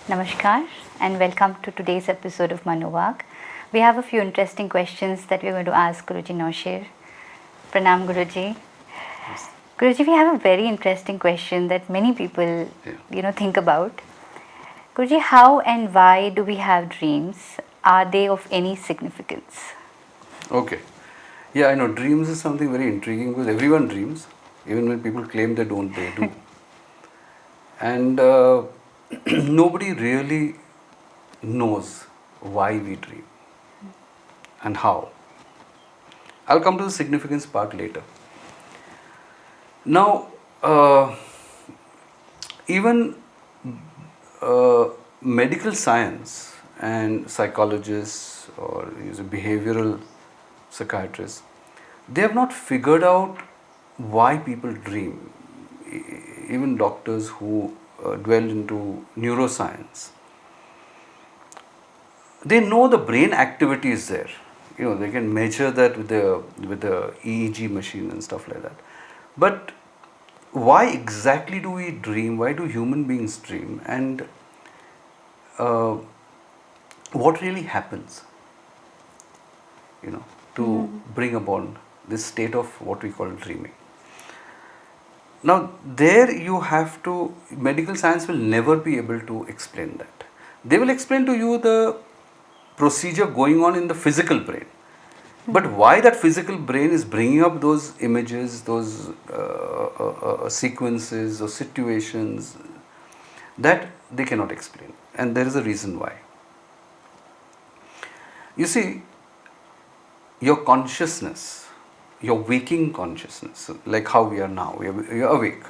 Namaskar and welcome to today's episode of Manovag. We have a few interesting questions that we're going to ask Guruji Naushir. Pranam Guruji. Guruji, we have a very interesting question that many people, think about. Guruji, how and why do we have dreams? Are they of any significance? Okay. Yeah, I know dreams is something very intriguing because everyone dreams, even when people claim they don't, they do. And nobody really knows why we dream and how. I'll come to the significance part later. Now, even medical science and psychologists or behavioral psychiatrists, they have not figured out why people dream. Even doctors who dwell into neuroscience, they know the brain activity is there. They can measure that with the EEG machine and stuff like that. But why exactly do we dream? Why do human beings dream? And what really happens? To bring about this state of what we call dreaming. Now, there you have to, medical science will never be able to explain that. They will explain to you the procedure going on in the physical brain. But why that physical brain is bringing up those images, those sequences or situations, that they cannot explain. And there is a reason why. You see, your consciousness, your waking consciousness, like how we are now, we are awake.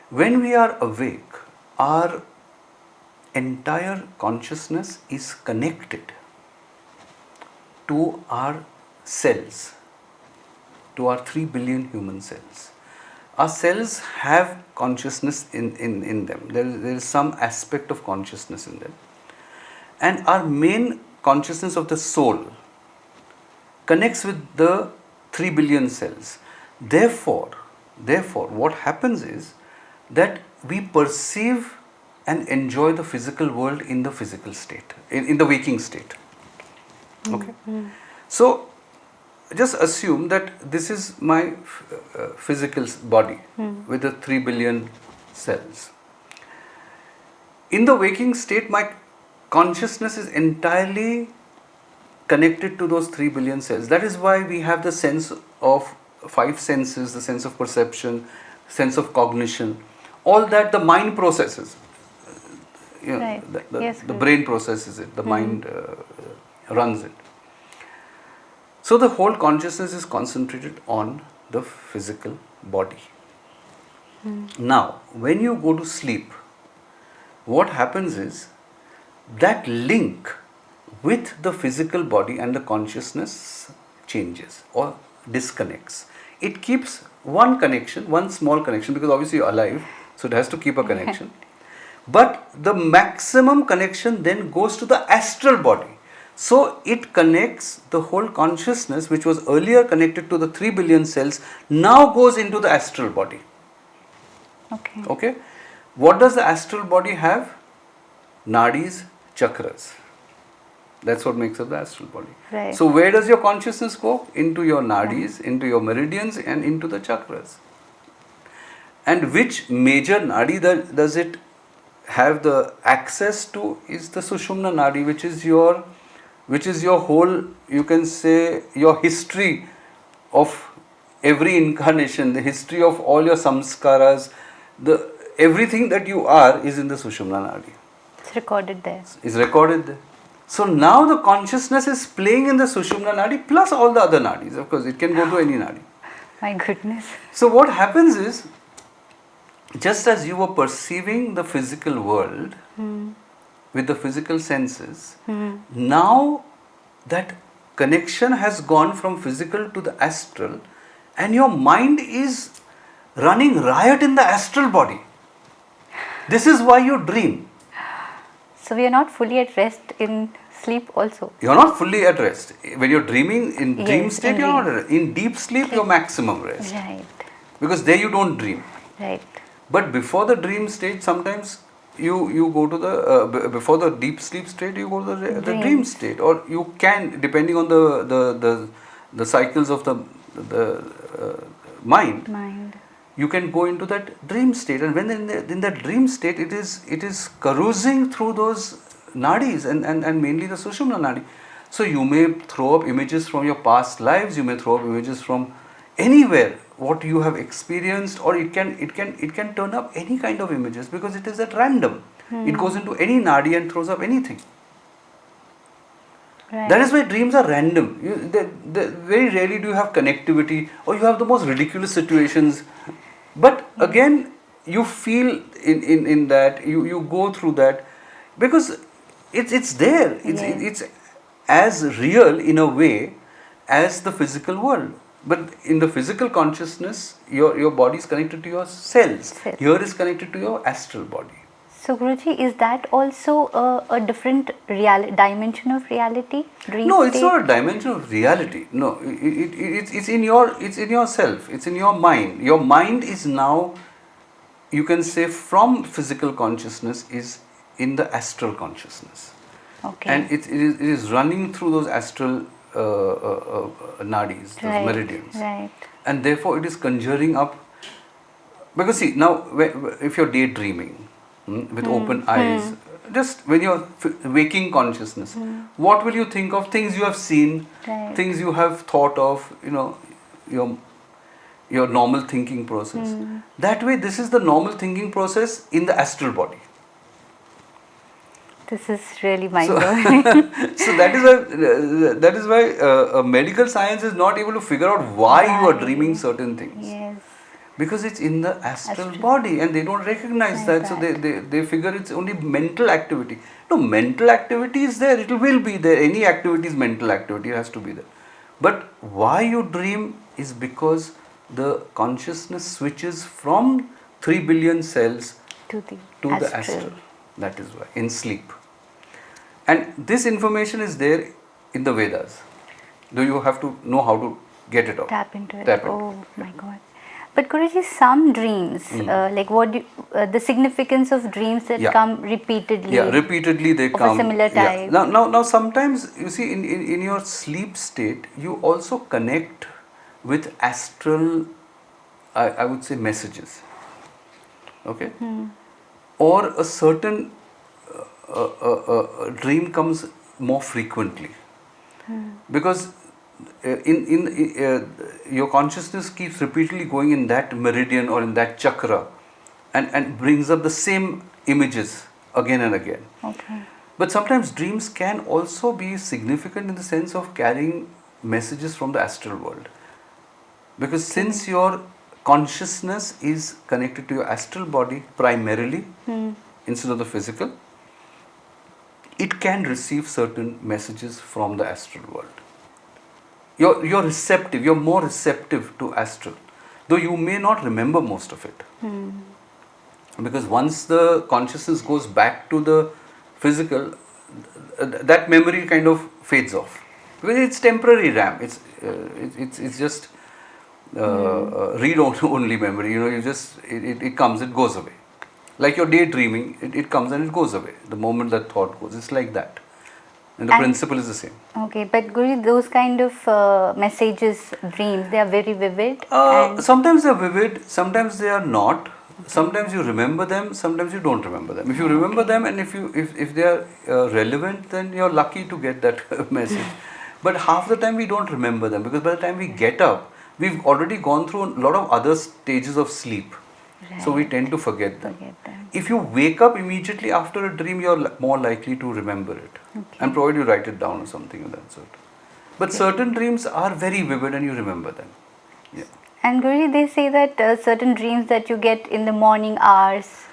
When we are awake, our entire consciousness is connected to our cells, to our 3 billion human cells. Our cells have consciousness in them. There is some aspect of consciousness in them. And our main consciousness of the soul connects with the 3 billion cells. Therefore, what happens is that we perceive and enjoy the physical world in the physical state, in the waking state. Okay? So, just assume that this is my physical body with the 3 billion cells. In the waking state, my consciousness is entirely connected to those 3 billion cells. That is why we have the sense of 5 senses, the sense of perception, sense of cognition, all that the mind processes. Right. The brain processes it, the mind runs it. So the whole consciousness is concentrated on the physical body. Now, when you go to sleep, what happens is that link with the physical body and the consciousness changes or disconnects. It keeps one connection, one small connection, because obviously you're alive, so it has to keep a connection. But the maximum connection then goes to the astral body. So it connects the whole consciousness, which was earlier connected to the 3 billion cells, now goes into the astral body. Okay? What does the astral body have? Nadis, chakras. That's what makes up the astral body. Right. So where does your consciousness go? Into your nadis, into your meridians, and into the chakras. And which major nadi does it have the access to is the Sushumna nadi, which is your whole, you can say, your history of every incarnation, the history of all your samskaras, everything that you are is in the Sushumna nadi. It's recorded there. It's recorded there. So now the consciousness is playing in the Sushumna nadi plus all the other nadis. Of course, it can go to any nadi. My goodness. So what happens is, just as you were perceiving the physical world with the physical senses, now that connection has gone from physical to the astral, and your mind is running riot in the astral body. This is why you dream. So we are not fully at rest in sleep also. You are not fully at rest. When you are dreaming in dream state, in you are not at rest. In deep sleep, you are maximum rest. Right. Because there you don't dream. Right. But before the dream stage, sometimes you go to the before the deep sleep state, you go to the dream Dreams. state, or you can, depending on the cycles of the mind, Mind. you can go into that dream state. And when in that dream state, it is carousing through those nadis, and mainly the Sushumna nadi. So you may throw up images from your past lives, you may throw up images from anywhere what you have experienced, or it can turn up any kind of images, because it is at random. It goes into any nadi and throws up anything. Right. That is why dreams are random. Very rarely do you have connectivity, or you have the most ridiculous situations. But again, you feel in that, you go through that, because it's there. It's as real in a way as the physical world. But in the physical consciousness, your body is connected to your cells. Cells. Here is connected to your astral body. So Guruji, is that also a different dimension of reality? Dream No, it's state? not a dimension of reality. No, it's in yourself. It's in your mind. Your mind is now, you can say, from physical consciousness is in the astral consciousness. Okay. And it is running through those astral nadis, those Right, meridians. right. And therefore it is conjuring up. Because see, now if you're daydreaming with open eyes, just when you're waking consciousness, what will you think of? Things you have seen, Right. things you have thought of, your normal thinking process. That way, this is the normal thinking process in the astral body. This is really So, mind-blowing. so that is why medical science is not able to figure out why you are dreaming certain things. Yes. Because it's in the astral body, and they don't recognize that. So they figure it's only mental activity. No, mental activity is there. It will be there. Any activity is mental activity. It has to be there. But why you dream is because the consciousness switches from 3 billion cells To to the astral. That is why, in sleep. And this information is there in the Vedas. Though you have to know how to get it out. Tap into it. Tap into Oh my God. But Guruji, some dreams, like the significance of dreams that come repeatedly. Yeah, repeatedly they of come. a similar type. Yeah. Now, sometimes you see in your sleep state, you also connect with astral, I would say, messages. Okay? Or a certain dream comes more frequently. Because your consciousness keeps repeatedly going in that meridian or in that chakra, and brings up the same images again and again. Okay. But sometimes dreams can also be significant in the sense of carrying messages from the astral world. Because since your consciousness is connected to your astral body primarily, instead of the physical, it can receive certain messages from the astral world. You're receptive, you're more receptive to astral, though you may not remember most of it. Because once the consciousness goes back to the physical, that memory kind of fades off. Because it's temporary RAM, it's just read-only memory. It comes, it goes away. Like your daydreaming, it comes and it goes away. The moment that thought goes, it's like that. And the principle is the same. Okay, but Guruji, those kind of messages, dreams, they are very vivid. Sometimes they are vivid, sometimes they are not. Sometimes you remember them, sometimes you don't remember them. If you remember them, and if they are relevant, then you're lucky to get that message. But half the time we don't remember them, because by the time we get up, we've already gone through a lot of other stages of sleep. So we tend to forget them. If you wake up immediately after a dream, you're more likely to remember it. And provided you write it down or something of that sort. But certain dreams are very vivid and you remember them. Yeah. And Guruji, they say that certain dreams that you get in the morning hours,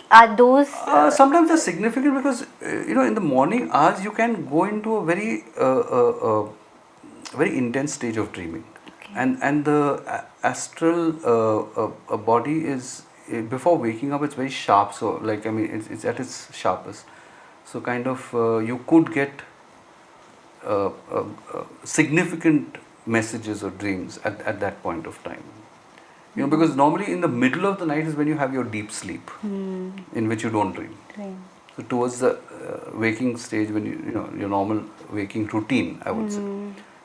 are those... Sometimes they're significant because, in the morning hours you can go into a very intense stage of dreaming. And the astral body is, before waking up, it's very sharp. So, it's at its sharpest. So, kind of, you could get significant messages or dreams at that point of time. You know, because normally in the middle of the night is when you have your deep sleep, in which you don't dream. Right. So towards the waking stage, when you know your normal waking routine, I would say,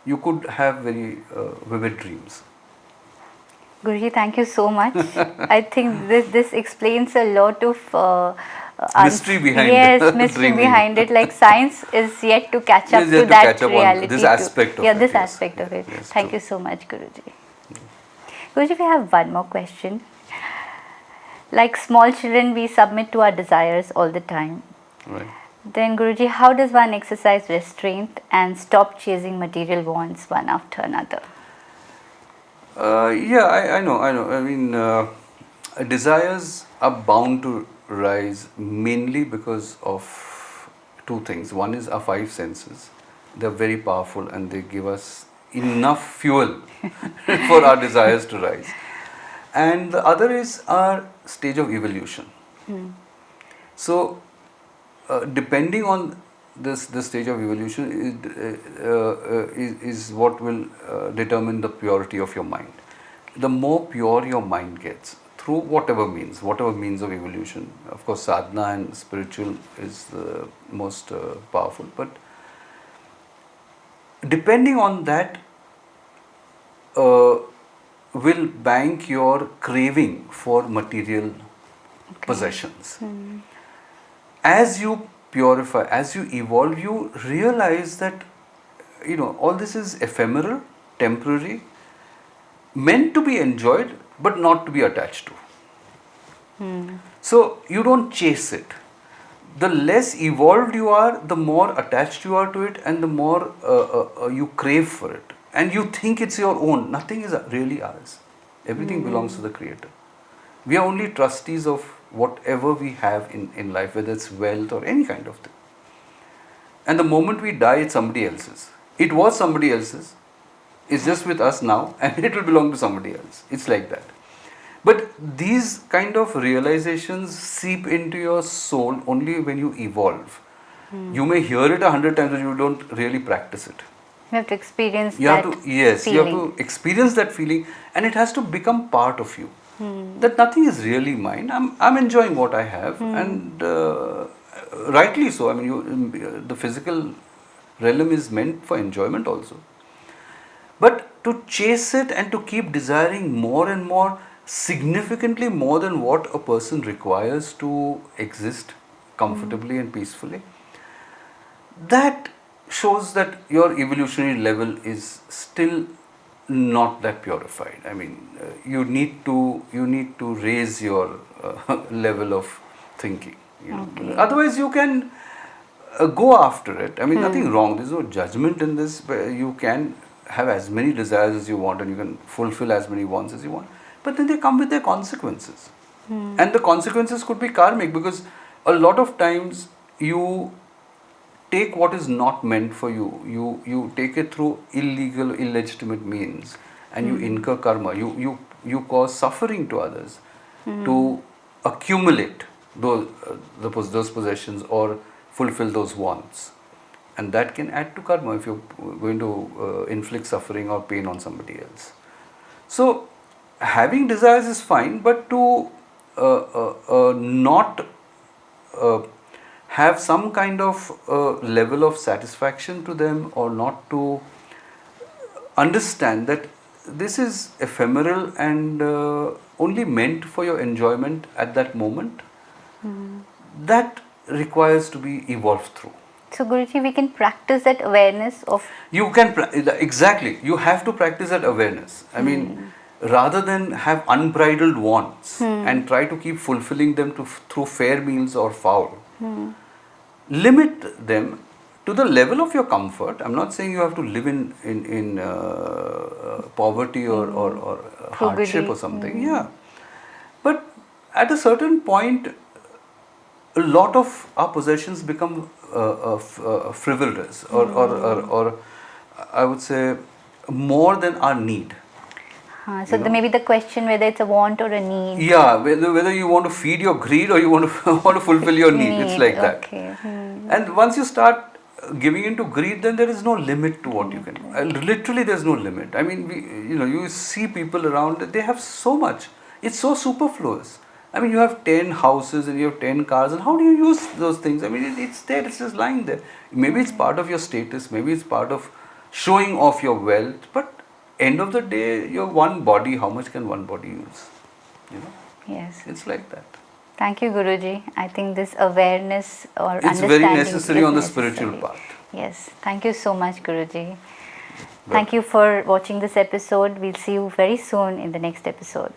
you could have very vivid dreams. Guruji, thank you so much. I think this explains a lot of Mystery behind yes, mystery dreaming. behind it. Like science is yet to catch up Is to yet to that catch up on reality. this too. aspect of yeah, it, this yes. aspect of it. Yes, Thank true. you so much, Guruji. Guruji, we have one more question. Like small children, we submit to our desires all the time. Right. Then, Guruji, how does one exercise restraint and stop chasing material wants one after another? Yeah, I know. I mean, desires are bound to rise mainly because of two things. One is our five senses. They're very powerful and they give us enough fuel for our desires to rise. And the other is our stage of evolution. So, depending on this stage of evolution is what will determine the purity of your mind. The more pure your mind gets through whatever means of evolution, of course sadhana and spiritual is the most powerful, but depending on that will bank your craving for material possessions. As you purify, as you evolve, you realize that all this is ephemeral, temporary, meant to be enjoyed but not to be attached to. So you don't chase it. The less evolved you are, the more attached you are to it, and the more you crave for it, and you think it's your own. Nothing is really ours. Everything belongs to the Creator. We are only trustees of whatever we have in life, whether it's wealth or any kind of thing. And the moment we die, it's somebody else's. It was somebody else's. It's just with us now, and it will belong to somebody else. It's like that. But these kind of realizations seep into your soul only when you evolve. You may hear it 100 times, but you don't really practice it. You have to experience You that have to, yes, feeling. you have to experience that feeling, and it has to become part of you. That nothing is really mine. I'm enjoying what I have, and rightly so. I mean, the physical realm is meant for enjoyment also. But to chase it and to keep desiring more and more, significantly more than what a person requires to exist comfortably and peacefully, that shows that your evolutionary level is still not that purified. I mean, you need to raise your level of thinking. Okay. Otherwise, you can go after it. I mean, nothing wrong. There's no judgment in this. But you can have as many desires as you want, and you can fulfill as many wants as you want. But then they come with their consequences, and the consequences could be karmic, because a lot of times you take what is not meant for you. You take it through illegal, illegitimate means, and you incur karma. You cause suffering to others to accumulate those possessions or fulfill those wants, and that can add to karma if you're going to inflict suffering or pain on somebody else. So having desires is fine, but to not have some kind of level of satisfaction to them, or not to understand that this is ephemeral and only meant for your enjoyment at that moment, that requires to be evolved through. So, Guruji, we can practice that awareness of. You can, exactly, you have to practice that awareness. I mean, rather than have unbridled wants and try to keep fulfilling them through fair means or foul, limit them to the level of your comfort. I'm not saying you have to live in poverty or hardship or something. Yeah, but at a certain point, a lot of our possessions become frivolous, or I would say more than our need. So maybe the question whether it's a want or a need. Yeah, whether you want to feed your greed or you want to fulfill your need. It's like that. Okay. And once you start giving into greed, then there is no limit to what you can do. Literally, there's no limit. I mean, you see people around, they have so much. It's so superfluous. I mean, you have 10 houses and you have 10 cars, and how do you use those things? I mean, it's there, it's just lying there. Maybe it's part of your status, maybe it's part of showing off your wealth, but end of the day, your one body, how much can one body use? You know? Yes. It's like that. Thank you, Guruji. I think this awareness or It's understanding very necessary is on the necessary. spiritual path. Yes. Thank you so much, Guruji. Welcome. Thank you for watching this episode. We'll see you very soon in the next episode.